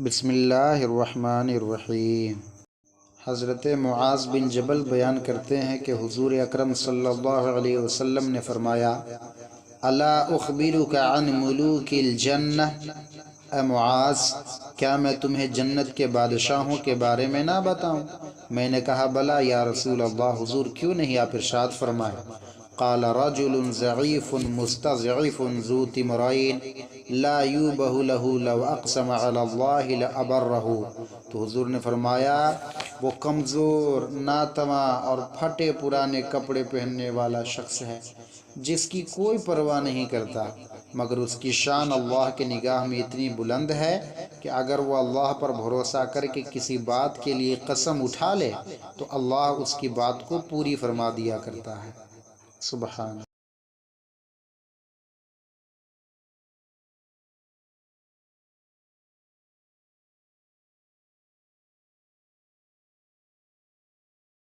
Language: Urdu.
بسم اللہ الرحمن الرحیم۔ حضرت معاذ بن جبل بیان کرتے ہیں کہ حضور اکرم صلی اللہ علیہ وسلم نے فرمایا، الا اخبرک عن ملوک الجنہ، اے معاذ کیا میں تمہیں جنت کے بادشاہوں کے بارے میں نہ بتاؤں؟ میں نے کہا بلا یا رسول اللہ، حضور کیوں نہیں، آپ ارشاد فرمائے۔ قال رجل ضعیف مستضعف ذو تمرین لا یوبہ لہ لو اقسم علی اللہ لابرہ۔ تو حضور نے فرمایا وہ کمزور، ناتواں اور پھٹے پرانے کپڑے پہننے والا شخص ہے جس کی کوئی پرواہ نہیں کرتا، مگر اس کی شان اللہ کے نگاہ میں اتنی بلند ہے کہ اگر وہ اللہ پر بھروسہ کر کے کسی بات کے لیے قسم اٹھا لے تو اللہ اس کی بات کو پوری فرما دیا کرتا ہے۔ سبحان